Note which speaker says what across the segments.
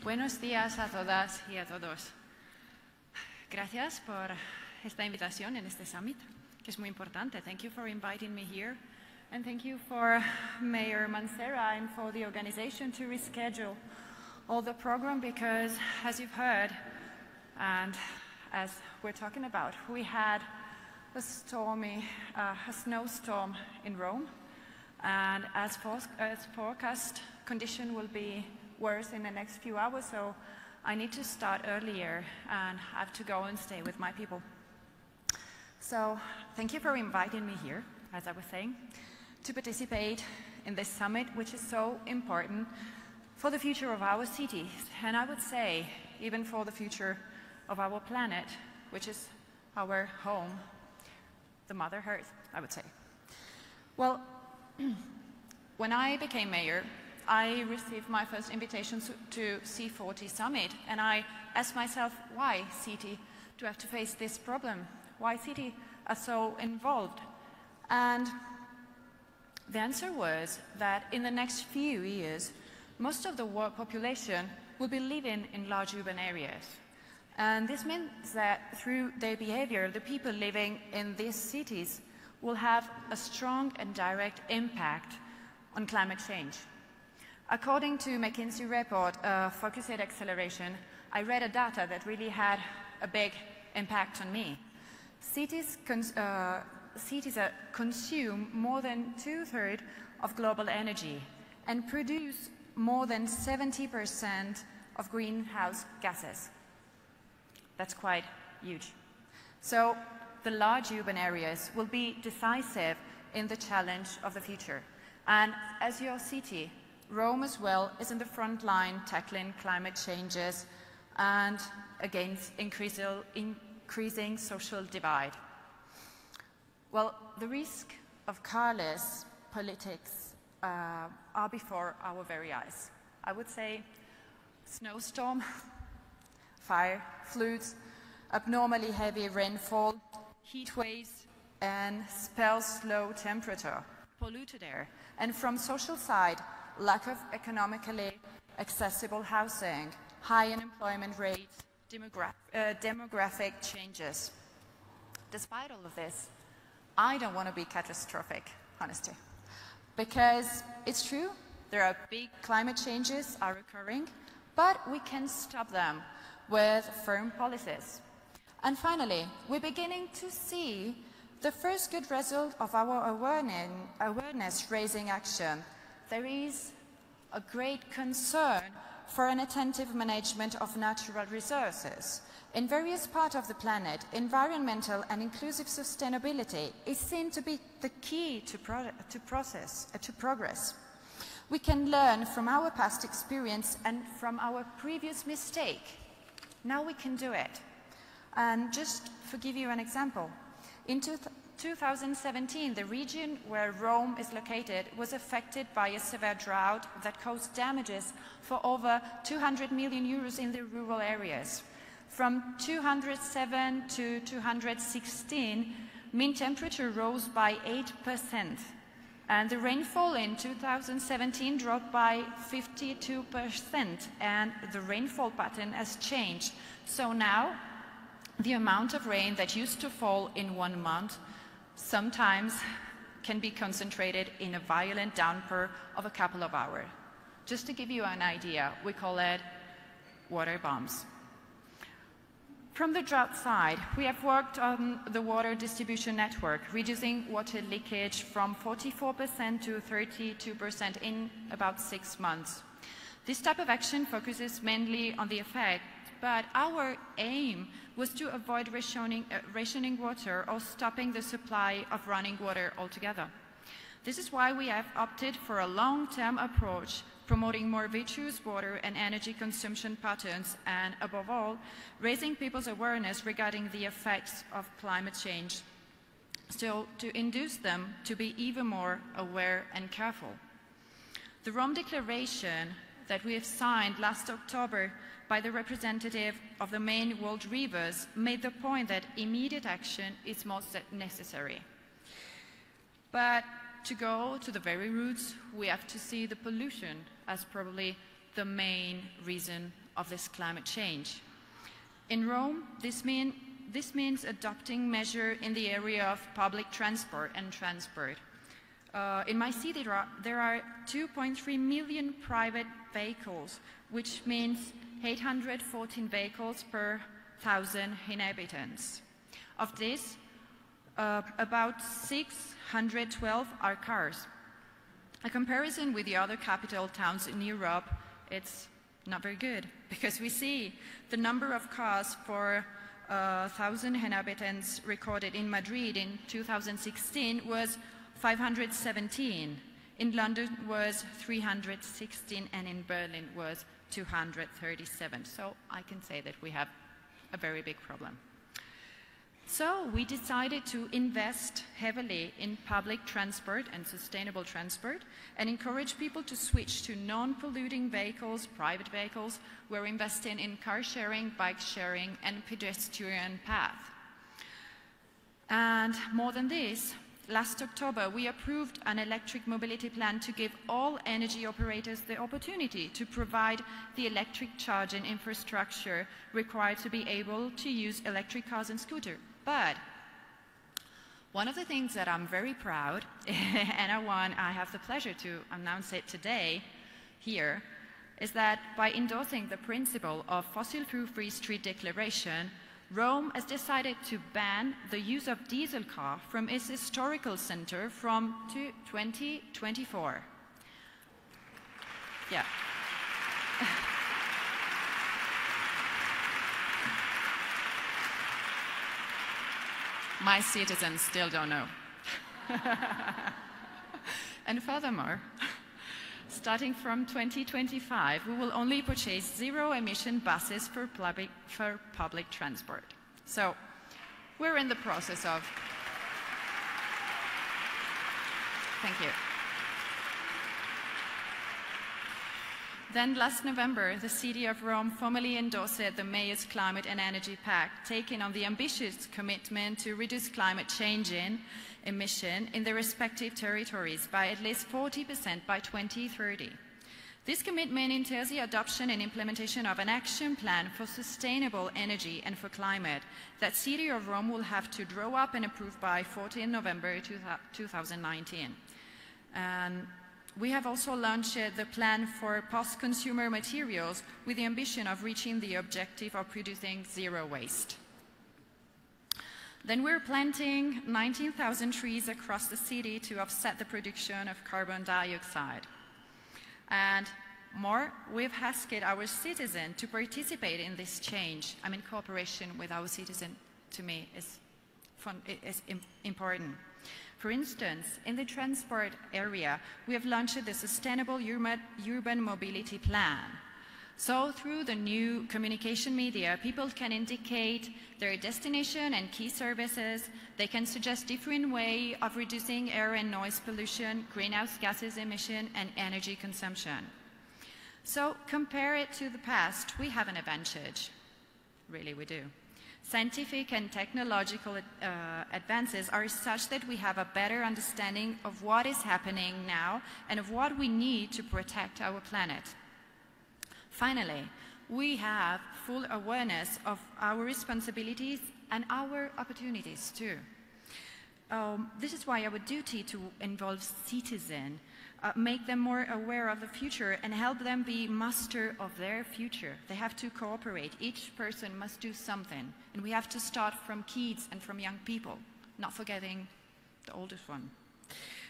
Speaker 1: Buenos días a todas y a todos. Gracias por esta invitación en este summit, que es muy importante. Thank you for inviting me here. And thank you for Mayor Mancera and for the organization to reschedule all the program because, as you've heard, and as we're talking about, we had a snowstorm in Rome, and as forecast, condition will be worse in the next few hours, so I need to start earlier and have to go and stay with my people. So thank you for inviting me here, as I was saying, to participate in this summit, which is so important for the future of our cities, and I would say even for the future of our planet, which is our home, the Mother Earth, I would say. Well, when I became mayor, I received my first invitation to C40 Summit, and I asked myself, why city do I have to face this problem? Why city are so involved? And the answer was that in the next few years, most of the world population will be living in large urban areas. And this means that through their behavior, the people living in these cities will have a strong and direct impact on climate change. According to McKinsey report, Focused Acceleration, I read a data that really had a big impact on me. Cities consume more than 2/3 of global energy and produce more than 70% of greenhouse gases. That's quite huge. So the large urban areas will be decisive in the challenge of the future. And as your city, Rome as well is in the front line tackling climate changes and against increasing social divide. Well, the risk of careless politics are before our very eyes. I would say snowstorm, fire, floods, abnormally heavy rainfall, heat waves, and spells low temperature, polluted air, and from social side, lack of economically accessible housing, high unemployment rates, demographic changes. Despite all of this, I don't want to be catastrophic, honestly, because it's true, there are big climate changes are occurring, but we can stop them with firm policies. And finally, we're beginning to see the first good result of our awareness-raising action. There is a great concern for an attentive management of natural resources. In various parts of the planet, environmental and inclusive sustainability is seen to be the key to progress. We can learn from our past experience and from our previous mistake. Now we can do it. And just to give you an example, in 2017, the region where Rome is located was affected by a severe drought that caused damages for over 200 million euros in the rural areas. From 207 to 216, mean temperature rose by 8%, and the rainfall in 2017 dropped by 52%, and the rainfall pattern has changed. So now, the amount of rain that used to fall in 1 month sometimes can be concentrated in a violent downpour of a couple of hours. Just to give you an idea, we call it water bombs. From the drought side, we have worked on the water distribution network, reducing water leakage from 44% to 32% in about 6 months. This type of action focuses mainly on the effect, but our aim was to avoid rationing water or stopping the supply of running water altogether. This is why we have opted for a long-term approach, promoting more virtuous water and energy consumption patterns, and above all, raising people's awareness regarding the effects of climate change, so to induce them to be even more aware and careful. The Rome Declaration that we have signed last October by the representative of the main world rivers made the point that immediate action is most necessary. But to go to the very roots, we have to see the pollution as probably the main reason of this climate change. In Rome, this means adopting measures in the area of public transport and transport. In my city, there are 2.3 million private vehicles, which means 814 vehicles per 1,000 inhabitants. Of this, about 612 are cars. A comparison with the other capital towns in Europe, it's not very good, because we see the number of cars for 1,000 inhabitants recorded in Madrid in 2016 was 517. In London was 316, and in Berlin was 237. So I can say that we have a very big problem. So we decided to invest heavily in public transport and sustainable transport and encourage people to switch to non-polluting vehicles, private vehicles. We're investing in car sharing, bike sharing, and pedestrian path. And more than this, last October, we approved an electric mobility plan to give all energy operators the opportunity to provide the electric charging infrastructure required to be able to use electric cars and scooters. But one of the things that I'm very proud, and I have the pleasure to announce it today here, is that by endorsing the principle of fossil fuel-free street declaration, Rome has decided to ban the use of diesel car from its historical center from 2024. Yeah. My citizens still don't know. And furthermore, starting from 2025, we will only purchase zero-emission buses for public transport. So we're in the process of... Thank you. Then last November, the City of Rome formally endorsed the Mayor's Climate and Energy Pact, taking on the ambitious commitment to reduce climate change emission in their respective territories by at least 40% by 2030. This commitment entails the adoption and implementation of an action plan for sustainable energy and for climate that City of Rome will have to draw up and approve by 14 November 2019. And we have also launched the plan for post-consumer materials with the ambition of reaching the objective of producing zero waste. Then we're planting 19,000 trees across the city to offset the production of carbon dioxide. And more, we've asked our citizens to participate in this change. I mean, cooperation with our citizens, to me, is important. For instance, in the transport area, we have launched the Sustainable Urban Mobility Plan. So through the new communication media, people can indicate their destination and key services. They can suggest different ways of reducing air and noise pollution, greenhouse gases emission, and energy consumption. So compare it to the past, we have an advantage. Really, we do. Scientific and technological advances are such that we have a better understanding of what is happening now and of what we need to protect our planet. Finally, we have full awareness of our responsibilities and our opportunities too. This is why our duty to involve citizens, make them more aware of the future and help them be master of their future. They have to cooperate. Each person must do something. And we have to start from kids and from young people, not forgetting the oldest one.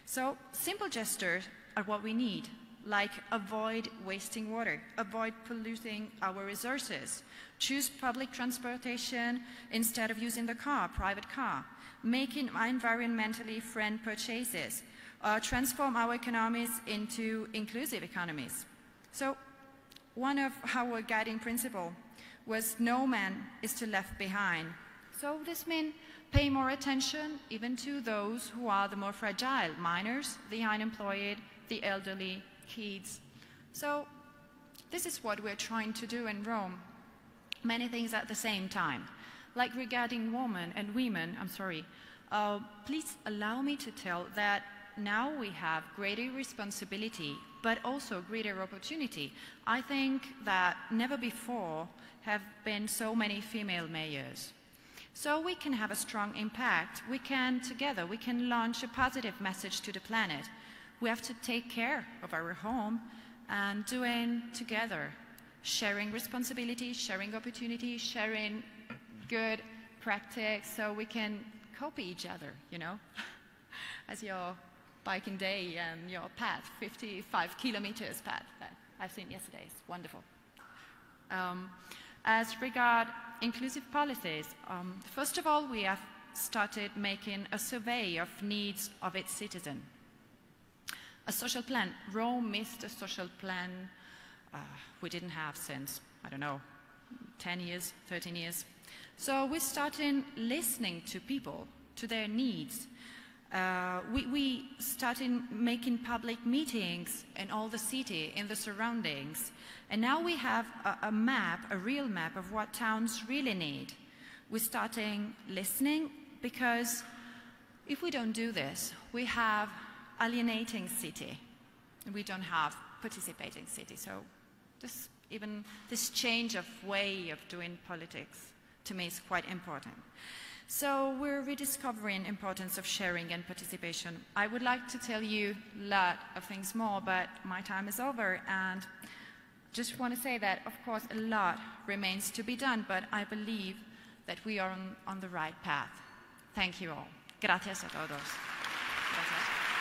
Speaker 1: So simple gestures are what we need, like avoid wasting water, avoid polluting our resources, choose public transportation instead of using the car, private car, making environmentally friendly purchases, transform our economies into inclusive economies. So one of our guiding principles was no man is to left behind. So this means pay more attention even to those who are the more fragile, minors, the unemployed, the elderly, kids. So this is what we're trying to do in Rome. Many things at the same time. Like regarding women, please allow me to tell that now we have greater responsibility but also greater opportunity. I think that never before have been so many female mayors. So we can have a strong impact. We can, together, we can launch a positive message to the planet. We have to take care of our home and doing together, sharing responsibilities, sharing opportunities, sharing good practice so we can copy each other, you know, as your biking day and your path, 55 kilometers path that I've seen yesterday. It's wonderful. As regard inclusive policies, first of all, we have started making a survey of needs of its citizen. A social plan. Rome missed a social plan we didn't have since, I don't know, 10 years, 13 years. So we started listening to people, to their needs. We started making public meetings in all the city, in the surroundings. And now we have a map, a real map of what towns really need. We're starting listening because if we don't do this, we have alienating city. We don't have participating city. So this change of way of doing politics to me is quite important. So we're rediscovering importance of sharing and participation. I would like to tell you a lot of things more, but my time is over, and just want to say that, of course, a lot remains to be done, but I believe that we are on the right path. Thank you all. Gracias a todos. Gracias.